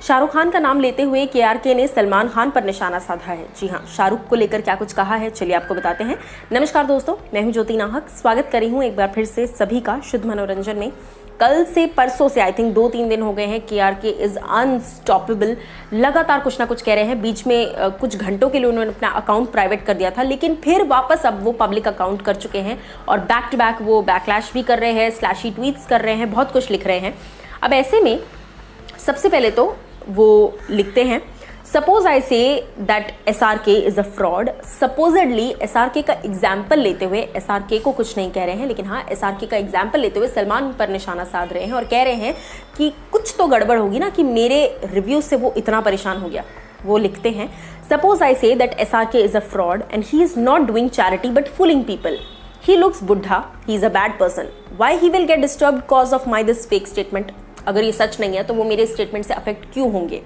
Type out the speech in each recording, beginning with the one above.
शाहरुख खान का नाम लेते हुए केआरके ने सलमान खान पर निशाना साधा है। जी हाँ, शाहरुख को लेकर क्या कुछ कहा है, चलिए आपको बताते हैं। नमस्कार दोस्तों, मैं हूं ज्योति नाहक, स्वागत कर रही हूं एक बार फिर से सभी का शुद्ध मनोरंजन में। कल से परसों से आई थिंक 2-3 दिन हो गए हैं, केआरके इज अनस्टॉपेबल। लगातार कुछ ना कुछ कह रहे हैं। बीच में कुछ घंटों के लिए उन्होंने अपना अकाउंट प्राइवेट कर दिया था, लेकिन फिर वापस अब वो पब्लिक अकाउंट कर चुके हैं और बैक टू बैक वो बैकलैश भी कर रहे हैं, स्लैशी ट्वीट्स कर रहे हैं, बहुत कुछ लिख रहे हैं। अब ऐसे में सबसे पहले तो वो लिखते हैं, suppose I say that SRK is a fraud. Supposedly SRK का एग्जाम्पल लेते हुए, SRK को कुछ नहीं कह रहे हैं, लेकिन हाँ SRK का एग्जाम्पल लेते हुए सलमान पर निशाना साध रहे हैं और कह रहे हैं कि कुछ तो गड़बड़ होगी ना कि मेरे रिव्यू से वो इतना परेशान हो गया। वो लिखते हैं, suppose I say that SRK is a fraud and he is not doing charity but fooling people. He looks बुढ़ा, he is a bad person. Why he will get disturbed cause of my this fake statement? अगर ये सच नहीं है तो वो मेरे statement से affect क्यों होंगे?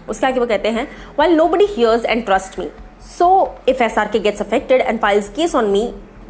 उसके आगे वो कहते हैं, while nobody hears and trusts me, so if SRK gets affected and files case on me,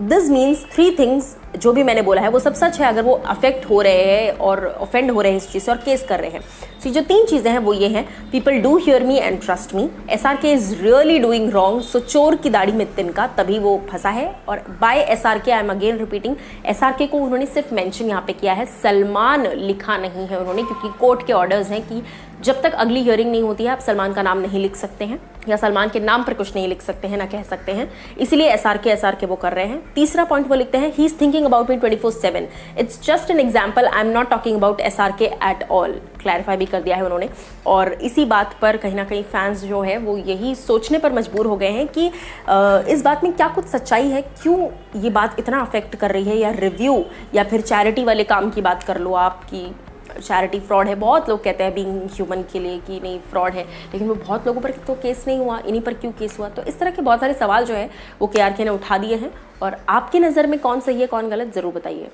this means 3 things. जो भी मैंने बोला है वो सब सच है अगर वो अफेक्ट हो रहे हैं और ऑफेंड हो रहे हैं इस चीज़ से और केस कर रहे हैं। तो जो 3 चीज़ें हैं वो ये हैं, people do hear me and trust me, SRK is really doing wrong, so चोर की दाढ़ी में तिनका, तभी वो फंसा है। और by SRK, I am again repeating, SRK को उन्होंने सिर्फ मेंशन यहाँ पे किया है, सलमान लिखा नहीं है उन्होंने, क्योंकि कोर्ट के ऑर्डर्स हैं कि जब तक अगली हियरिंग नहीं होती है आप सलमान का नाम नहीं लिख सकते हैं या सलमान के नाम पर कुछ नहीं लिख सकते हैं, ना कह सकते हैं। इसीलिए SRK वो कर रहे हैं। तीसरा पॉइंट वो लिखते हैं, he is thinking about me 24/7. It's just an example. I'm not talking about SRK at all. Clarify भी कर दिया है उन्होंने। और इसी बात पर कहीं ना कहीं फैंस जो है वो यही सोचने पर मजबूर हो गए हैं कि इस बात में क्या कुछ सच्चाई है, क्यों ये बात इतना अफेक्ट कर रही है, या रिव्यू या फिर चैरिटी वाले काम की बात कर लो आपकी, चैरिटी फ्रॉड है। बहुत लोग कहते हैं बीइंग ह्यूमन के लिए कि नहीं फ्रॉड है, लेकिन वो बहुत लोगों पर तो केस नहीं हुआ, इन्हीं पर क्यों केस हुआ? तो इस तरह के बहुत सारे सवाल जो है वो केआरके ने उठा दिए हैं। और आपकी नज़र में कौन सही है कौन गलत, ज़रूर बताइए।